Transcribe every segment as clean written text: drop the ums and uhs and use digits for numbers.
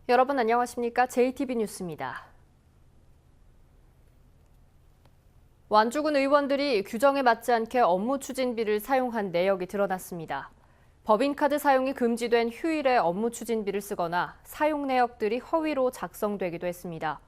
여러분 안녕하십니까? JTB 뉴스입니다. 완주군 의원들이 규정에 맞지 않게 업무 추진비를 사용한 내역이 드러났습니다. 법인카드 사용이 금지된 휴일에 업무 추진비를 쓰거나 사용 내역들이 허위로 작성되기도 했습니다.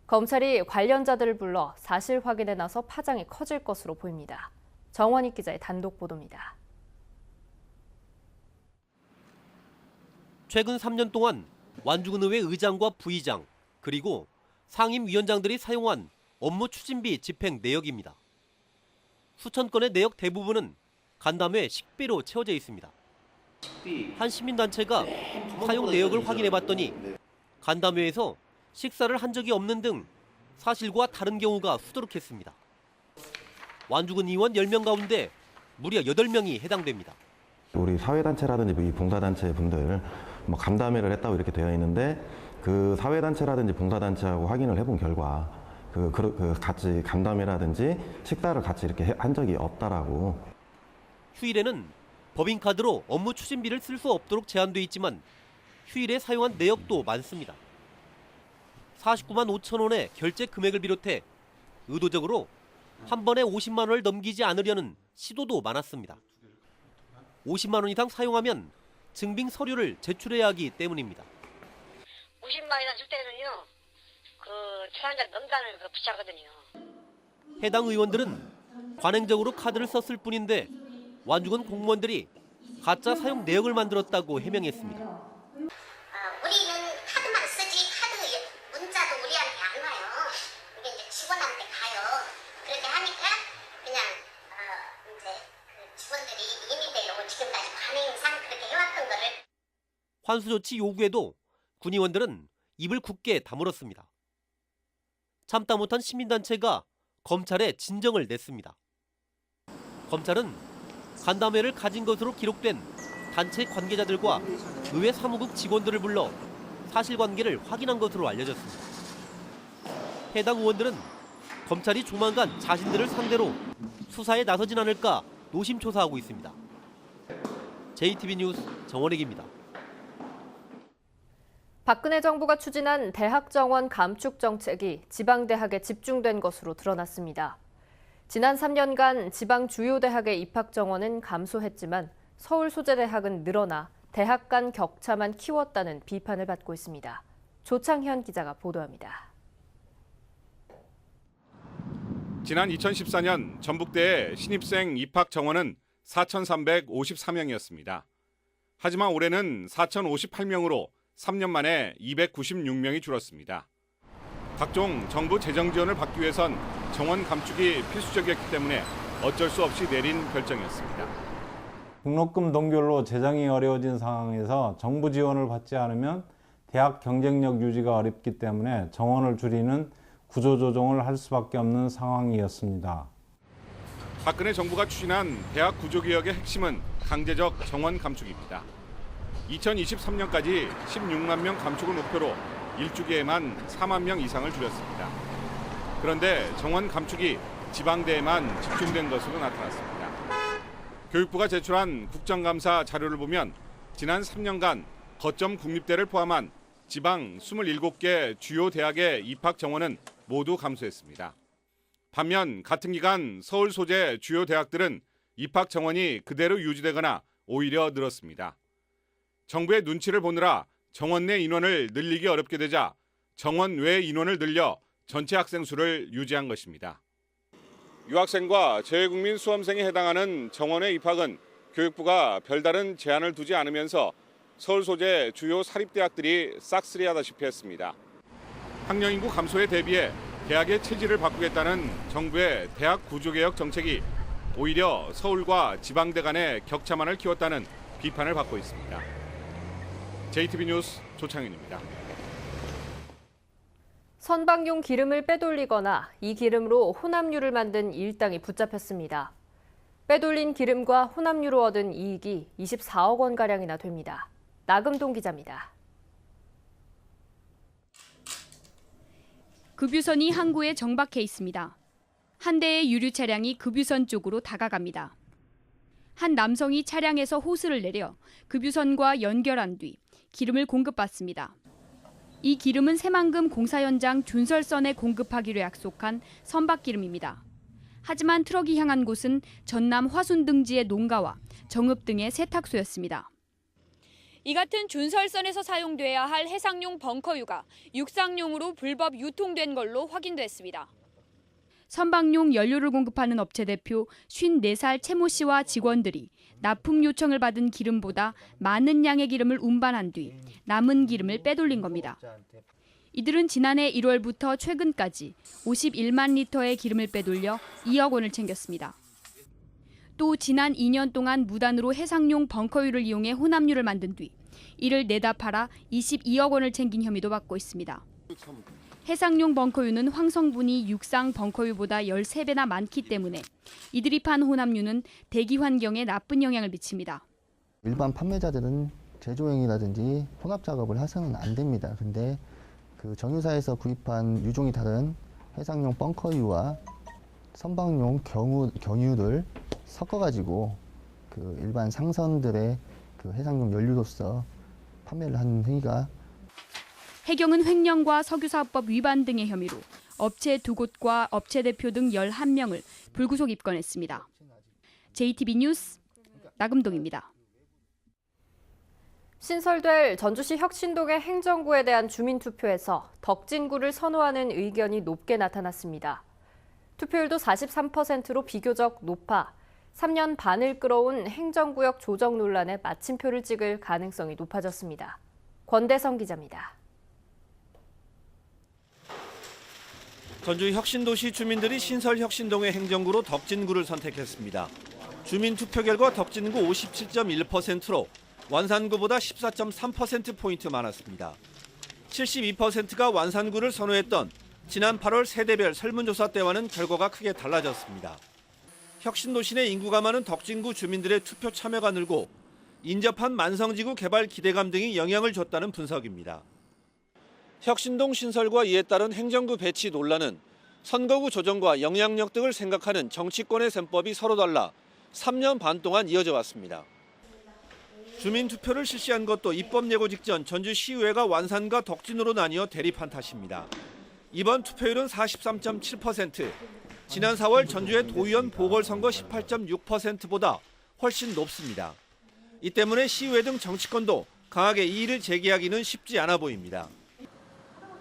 검찰이 관련자들을 불러 사실 확인에 나서 파장이 커질 것으로 보입니다. 정원익 기자의 단독 보도입니다. 최근 3년 동안 완주군 의회 의장과 부의장, 그리고 상임위원장들이 사용한 업무 추진비 집행 내역입니다. 수천 건의 내역 대부분은 간담회 식비로 채워져 있습니다. 한 시민단체가 사용 내역을 확인해봤더니 간담회에서 식사를 한 적이 없는 등 사실과 다른 경우가 수두룩했습니다. 완주군 의원 10명 가운데 무려 8명이 해당됩니다. 우리 사회단체라든지 이 봉사단체 분들 간담회를 했다고 이렇게 되어 있는데 그 사회단체라든지 봉사단체하고 확인을 해본 결과 같이 간담회라든지 식사를 같이 이렇게 한 적이 없다라고. 휴일에는 법인카드로 업무 추진비를 쓸 수 없도록 제한돼 있지만 휴일에 사용한 내역도 많습니다. 49만 5천 원의 결제 금액을 비롯해 의도적으로 한 번에 50만 원을 넘기지 않으려는 시도도 많았습니다. 50만 원 이상 사용하면 증빙 서류를 제출해야 하기 때문입니다. 50만 원 이상 줄 때는요, 출환자 명단을 붙여거든요. 해당 의원들은 관행적으로 카드를 썼을 뿐인데 완주군 공무원들이 가짜 사용 내역을 만들었다고 해명했습니다. 우리는 카드만 쓰지 카드 문자도 우리한테 안 와요. 이게 이제 직원한테 가요. 그렇게 하니까 그냥 이제 그 직원들이 임의대로 지금까지 관행상 그렇게 해왔던 거를. 환수 조치 요구에도 군의원들은 입을 굳게 다물었습니다. 참다 못한 시민단체가 검찰에 진정을 냈습니다. 검찰은 간담회를 가진 것으로 기록된 단체 관계자들과 의회 사무국 직원들을 불러 사실관계를 확인한 것으로 알려졌습니다. 해당 의원들은 검찰이 조만간 자신들을 상대로 수사에 나서진 않을까 노심초사하고 있습니다. JTB 뉴스 정원익입니다. 박근혜 정부가 추진한 대학 정원 감축 정책이 지방대학에 집중된 것으로 드러났습니다. 지난 3년간 지방 주요 대학의 입학 정원은 감소했지만 서울 소재대학은 늘어나 대학 간 격차만 키웠다는 비판을 받고 있습니다. 조창현 기자가 보도합니다. 지난 2014년 전북대의 신입생 입학 정원은 4,353명이었습니다. 하지만 올해는 4,058명으로 3년 만에 296명이 줄었습니다. 각종 정부 재정 지원을 받기 위해선 정원 감축이 필수적이었기 때문에 어쩔 수 없이 내린 결정이었습니다. 등록금 동결로 재정이 어려워진 상황에서 정부 지원을 받지 않으면 대학 경쟁력 유지가 어렵기 때문에 정원을 줄이는 구조조정을 할 수밖에 없는 상황이었습니다. 박근혜 정부가 추진한 대학 구조개혁의 핵심은 강제적 정원 감축입니다. 2023년까지 16만 명 감축을 목표로 일주기에만 4만 명 이상을 줄였습니다. 그런데 정원 감축이 지방대에만 집중된 것으로 나타났습니다. 교육부가 제출한 국정감사 자료를 보면 지난 3년간 거점 국립대를 포함한 지방 27개 주요 대학의 입학 정원은 모두 감소했습니다. 반면 같은 기간 서울 소재 주요 대학들은 입학 정원이 그대로 유지되거나 오히려 늘었습니다. 정부의 눈치를 보느라 정원 내 인원을 늘리기 어렵게 되자 정원 외 인원을 늘려 전체 학생 수를 유지한 것입니다. 유학생과 재외국민 수험생에 해당하는 정원의 입학은 교육부가 별다른 제한을 두지 않으면서 서울 소재 주요 사립대학들이 싹쓸이하다시피 했습니다. 학령 인구 감소에 대비해 대학의 체질을 바꾸겠다는 정부의 대학 구조개혁 정책이 오히려 서울과 지방대 간의 격차만을 키웠다는 비판을 받고 있습니다. JTB 뉴스 조창현입니다. 선박용 기름을 빼돌리거나 이 기름으로 혼합유를 만든 일당이 붙잡혔습니다. 빼돌린 기름과 혼합유로 얻은 이익이 24억 원가량이나 됩니다. 나금동 기자입니다. 급유선이 항구에 정박해 있습니다. 한 대의 유류 차량이 급유선 쪽으로 다가갑니다. 한 남성이 차량에서 호스를 내려 급유선과 연결한 뒤 기름을 공급받습니다. 이 기름은 새만금 공사 현장 준설선에 공급하기로 약속한 선박기름입니다. 하지만 트럭이 향한 곳은 전남 화순 등지의 농가와 정읍 등의 세탁소였습니다. 이 같은 준설선에서 사용돼야 할 해상용 벙커유가 육상용으로 불법 유통된 걸로 확인됐습니다. 선박용 연료를 공급하는 업체 대표 54살 채모 씨와 직원들이 납품 요청을 받은 기름보다 많은 양의 기름을 운반한 뒤 남은 기름을 빼돌린 겁니다. 이들은 지난해 1월부터 최근까지 51만 리터의 기름을 빼돌려 2억 원을 챙겼습니다. 또 지난 2년 동안 무단으로 해상용 벙커유를 이용해 혼합유를 만든 뒤 이를 내다 팔아 22억 원을 챙긴 혐의도 받고 있습니다. 해상용 벙커유는 황성분이 육상 벙커유보다 13배나 많기 때문에 이들이 판 혼합유는 대기 환경에 나쁜 영향을 미칩니다. 일반 판매자들은 제조행위라든지 혼합 작업을 해서는 안 됩니다. 근데 그 정유사에서 구입한 유종이 다른 해상용 벙커유와 선박용 경유를 섞어가지고 그 일반 상선들의 그 해상용 연료로서 판매를 하는 행위가 해경은 횡령과 석유사업법 위반 등의 혐의로 업체 2곳과 업체 대표 등 11명을 불구속 입건했습니다. JTB 뉴스 나금동입니다. 신설될 전주시 혁신동의 행정구에 대한 주민투표에서 덕진구를 선호하는 의견이 높게 나타났습니다. 투표율도 43%로 비교적 높아 3년 반을 끌어온 행정구역 조정 논란에 마침표를 찍을 가능성이 높아졌습니다. 권대성 기자입니다. 전주 혁신도시 주민들이 신설혁신동의 행정구로 덕진구를 선택했습니다. 주민투표 결과 덕진구 57.1%로 완산구보다 14.3%포인트 많았습니다. 72%가 완산구를 선호했던 지난 8월 세대별 설문조사 때와는 결과가 크게 달라졌습니다. 혁신도시 내 인구가 많은 덕진구 주민들의 투표 참여가 늘고 인접한 만성지구 개발 기대감 등이 영향을 줬다는 분석입니다. 혁신동 신설과 이에 따른 행정구 배치 논란은 선거구 조정과 영향력 등을 생각하는 정치권의 셈법이 서로 달라 3년 반 동안 이어져 왔습니다. 주민투표를 실시한 것도 입법 예고 직전 전주시의회가 완산과 덕진으로 나뉘어 대립한 탓입니다. 이번 투표율은 43.7%, 지난 4월 전주의 도의원 보궐선거 18.6%보다 훨씬 높습니다. 이 때문에 시의회 등 정치권도 강하게 이의를 제기하기는 쉽지 않아 보입니다.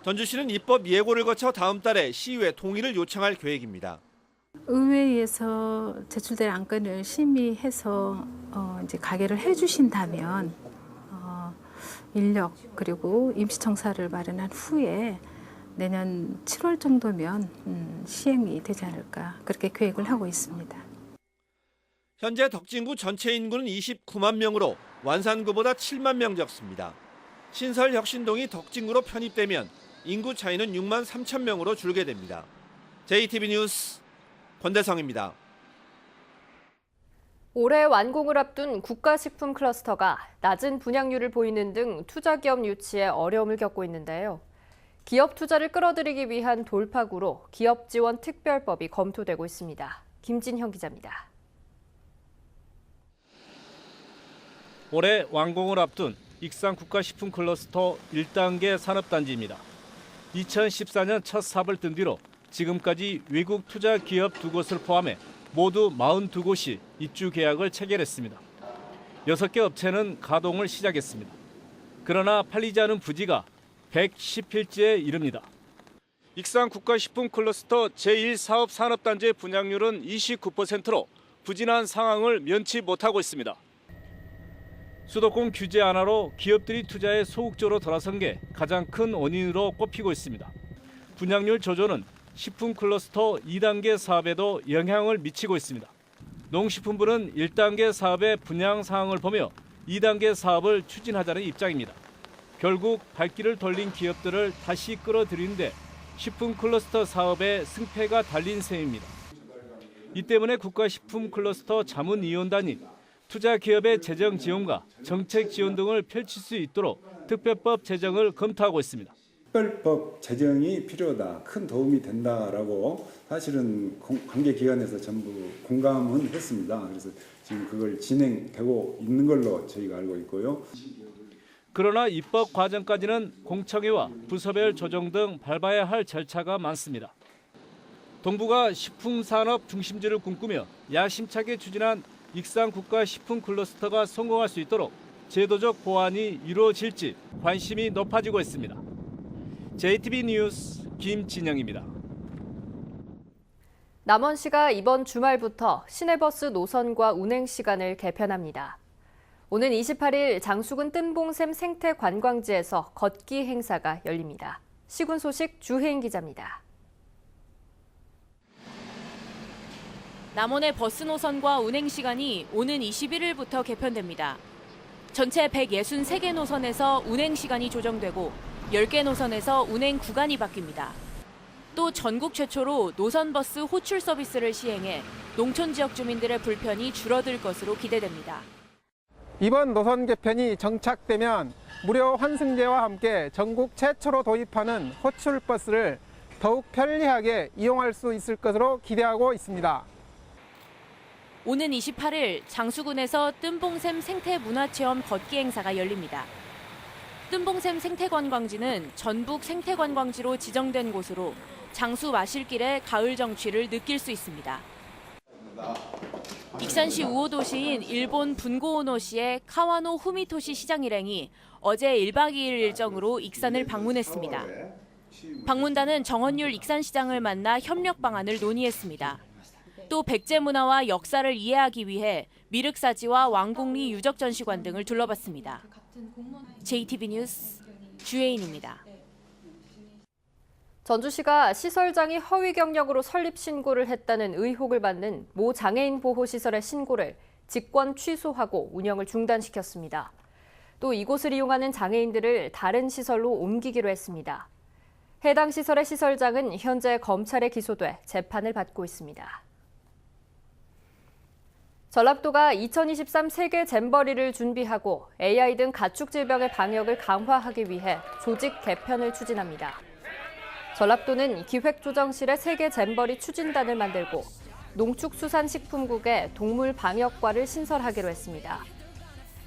전주시는 입법 예고를 거쳐 다음 달에 시의회 동의를 요청할 계획입니다. 의회에서 제출될 안건을 심의해서 이제 가결을 해주신다면 인력 그리고 임시청사를 마련한 후에 내년 7월 정도면 시행이 되지 않을까 그렇게 계획을 하고 있습니다. 현재 덕진구 전체 인구는 29만 명으로 완산구보다 7만 명 적습니다. 신설혁신동이 덕진구로 편입되면 인구 차이는 6만 3천 명으로 줄게 됩니다. JTB 뉴스 권대성입니다. 올해 완공을 앞둔 국가식품 클러스터가 낮은 분양률을 보이는 등 투자기업 유치에 어려움을 겪고 있는데요. 기업 투자를 끌어들이기 위한 돌파구로 기업지원특별법이 검토되고 있습니다. 김진형 기자입니다. 올해 완공을 앞둔 익산 국가식품 클러스터 1단계 산업단지입니다. 2014년 첫 삽을 뜬 뒤로 지금까지 외국 투자 기업 2곳을 포함해 모두 42곳이 입주 계약을 체결했습니다. 6개 업체는 가동을 시작했습니다. 그러나 팔리지 않은 부지가 110필지에 이릅니다. 익산 국가식품 클러스터 제1사업 산업단지의 분양률은 29%로 부진한 상황을 면치 못하고 있습니다. 수도권 규제 완화로 기업들이 투자에 소극적으로 돌아선 게 가장 큰 원인으로 꼽히고 있습니다. 분양률 조조는 식품 클러스터 2단계 사업에도 영향을 미치고 있습니다. 농식품부는 1단계 사업의 분양 상황을 보며 2단계 사업을 추진하자는 입장입니다. 결국 발길을 돌린 기업들을 다시 끌어들이는데 식품 클러스터 사업의 승패가 달린 셈입니다. 이 때문에 국가식품 클러스터 자문위원단이 투자 기업의 재정 지원과 정책 지원 등을 펼칠 수 있도록 특별법 제정을 검토하고 있습니다. 특별법 제정이 필요하다, 큰 도움이 된다라고 사실은 관계기관에서 전부 공감은 했습니다. 그래서 지금 그걸 진행되고 있는 걸로 저희가 알고 있고요. 그러나 입법 과정까지는 공청회와 부서별 조정 등 밟아야 할 절차가 많습니다. 동부가 식품산업 중심지를 꿈꾸며 야심차게 추진한 익산 국가식품 클러스터가 성공할 수 있도록 제도적 보완이 이루어질지 관심이 높아지고 있습니다. JTB 뉴스 김진영입니다. 남원시가 이번 주말부터 시내버스 노선과 운행 시간을 개편합니다. 오는 28일 장수군 뜬봉샘 생태관광지에서 걷기 행사가 열립니다. 시군 소식 주혜인 기자입니다. 남원의 버스 노선과 운행 시간이 오는 21일부터 개편됩니다. 전체 163개 노선에서 운행 시간이 조정되고 10개 노선에서 운행 구간이 바뀝니다. 또 전국 최초로 노선버스 호출 서비스를 시행해 농촌 지역 주민들의 불편이 줄어들 것으로 기대됩니다. 이번 노선 개편이 정착되면 무료 환승제와 함께 전국 최초로 도입하는 호출버스를 더욱 편리하게 이용할 수 있을 것으로 기대하고 있습니다. 오는 28일 장수군에서 뜬봉샘 생태문화체험 걷기 행사가 열립니다. 뜬봉샘 생태관광지는 전북 생태관광지로 지정된 곳으로 장수 마실길의 가을 정취를 느낄 수 있습니다. 익산시 우호도시인 일본 분고오노시의 카와노 후미토시 시장 일행이 어제 1박 2일 일정으로 익산을 방문했습니다. 방문단은 정헌율 익산시장을 만나 협력 방안을 논의했습니다. 또 백제 문화와 역사를 이해하기 위해 미륵사지와 왕곡리 유적전시관 등을 둘러봤습니다. JTB 뉴스 주혜인입니다. 전주시가 시설장이 허위 경력으로 설립 신고를 했다는 의혹을 받는 모 장애인 보호시설의 신고를 직권 취소하고 운영을 중단시켰습니다. 또 이곳을 이용하는 장애인들을 다른 시설로 옮기기로 했습니다. 해당 시설의 시설장은 현재 검찰에 기소돼 재판을 받고 있습니다. 전라도가 2023 세계 잼버리를 준비하고 AI 등 가축 질병의 방역을 강화하기 위해 조직 개편을 추진합니다. 전라도는 기획조정실에 세계 잼버리 추진단을 만들고 농축수산식품국에 동물방역과를 신설하기로 했습니다.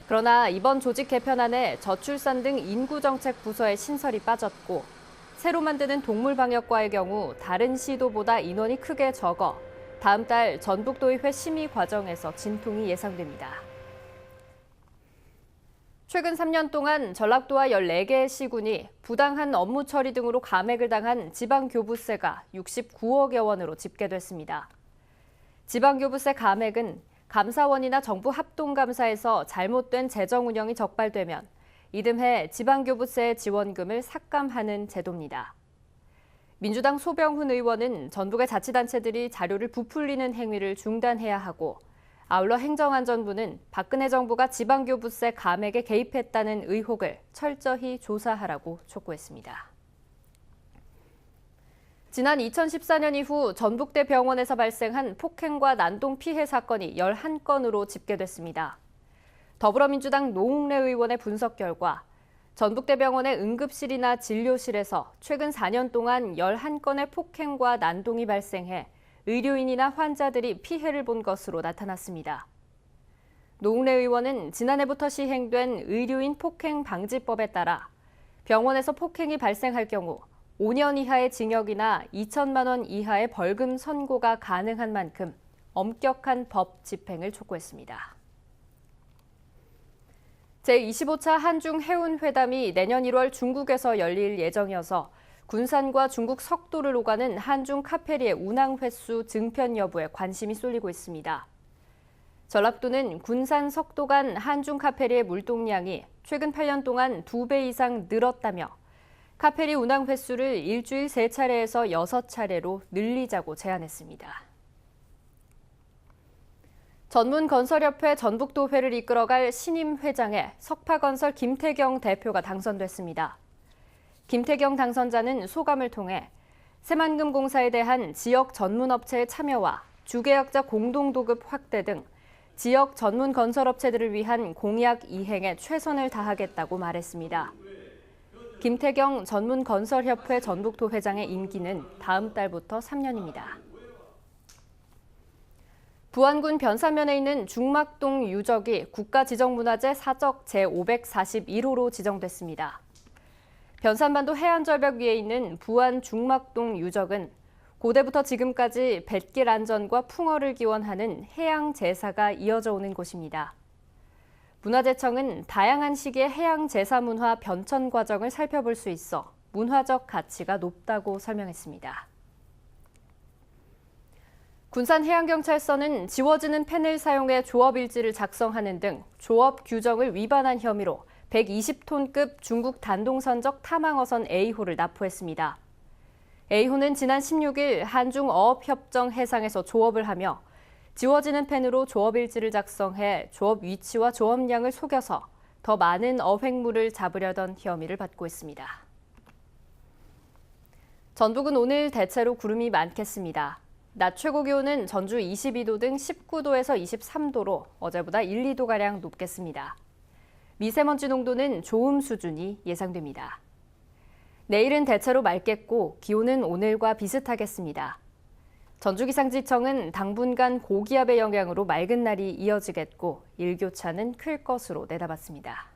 그러나 이번 조직 개편안에 저출산 등 인구정책 부서의 신설이 빠졌고 새로 만드는 동물방역과의 경우 다른 시도보다 인원이 크게 적어 다음 달 전북도의회 심의 과정에서 진통이 예상됩니다. 최근 3년 동안 전라도와 14개의 시군이 부당한 업무 처리 등으로 감액을 당한 지방교부세가 69억여 원으로 집계됐습니다. 지방교부세 감액은 감사원이나 정부 합동감사에서 잘못된 재정 운영이 적발되면 이듬해 지방교부세 지원금을 삭감하는 제도입니다. 민주당 소병훈 의원은 전북의 자치단체들이 자료를 부풀리는 행위를 중단해야 하고 아울러 행정안전부는 박근혜 정부가 지방교부세 감액에 개입했다는 의혹을 철저히 조사하라고 촉구했습니다. 지난 2014년 이후 전북대 병원에서 발생한 폭행과 난동 피해 사건이 11건으로 집계됐습니다. 더불어민주당 노웅래 의원의 분석 결과 전북대병원의 응급실이나 진료실에서 최근 4년 동안 11건의 폭행과 난동이 발생해 의료인이나 환자들이 피해를 본 것으로 나타났습니다. 노웅래 의원은 지난해부터 시행된 의료인 폭행 방지법에 따라 병원에서 폭행이 발생할 경우 5년 이하의 징역이나 2천만 원 이하의 벌금 선고가 가능한 만큼 엄격한 법 집행을 촉구했습니다. 제25차 한중 해운회담이 내년 1월 중국에서 열릴 예정이어서 군산과 중국 석도를 오가는 한중 카페리의 운항 횟수 증편 여부에 관심이 쏠리고 있습니다. 전라도는 군산 석도 간 한중 카페리의 물동량이 최근 8년 동안 2배 이상 늘었다며 카페리 운항 횟수를 일주일 3차례에서 6차례로 늘리자고 제안했습니다. 전문건설협회 전북도회를 이끌어갈 신임 회장에 석파건설 김태경 대표가 당선됐습니다. 김태경 당선자는 소감을 통해 새만금 공사에 대한 지역 전문업체의 참여와 주계약자 공동도급 확대 등 지역 전문 건설업체들을 위한 공약 이행에 최선을 다하겠다고 말했습니다. 김태경 전문건설협회 전북도 회장의 임기는 다음 달부터 3년입니다. 부안군 변산면에 있는 중막동 유적이 국가지정문화재 사적 제541호로 지정됐습니다. 변산반도 해안절벽 위에 있는 부안 중막동 유적은 고대부터 지금까지 뱃길 안전과 풍어를 기원하는 해양 제사가 이어져 오는 곳입니다. 문화재청은 다양한 시기의 해양 제사 문화 변천 과정을 살펴볼 수 있어 문화적 가치가 높다고 설명했습니다. 군산해양경찰서는 지워지는 펜을 사용해 조업일지를 작성하는 등 조업 규정을 위반한 혐의로 120톤급 중국 단동선적 탐항어선 A호를 납포했습니다. A호는 지난 16일 한중어업협정 해상에서 조업을 하며 지워지는 펜으로 조업일지를 작성해 조업 위치와 조업량을 속여서 더 많은 어획물을 잡으려던 혐의를 받고 있습니다. 전북은 오늘 대체로 구름이 많겠습니다. 낮 최고 기온은 전주 22도 등 19도에서 23도로 어제보다 1, 2도가량 높겠습니다. 미세먼지 농도는 좋음 수준이 예상됩니다. 내일은 대체로 맑겠고 기온은 오늘과 비슷하겠습니다. 전주기상지청은 당분간 고기압의 영향으로 맑은 날이 이어지겠고 일교차는 클 것으로 내다봤습니다.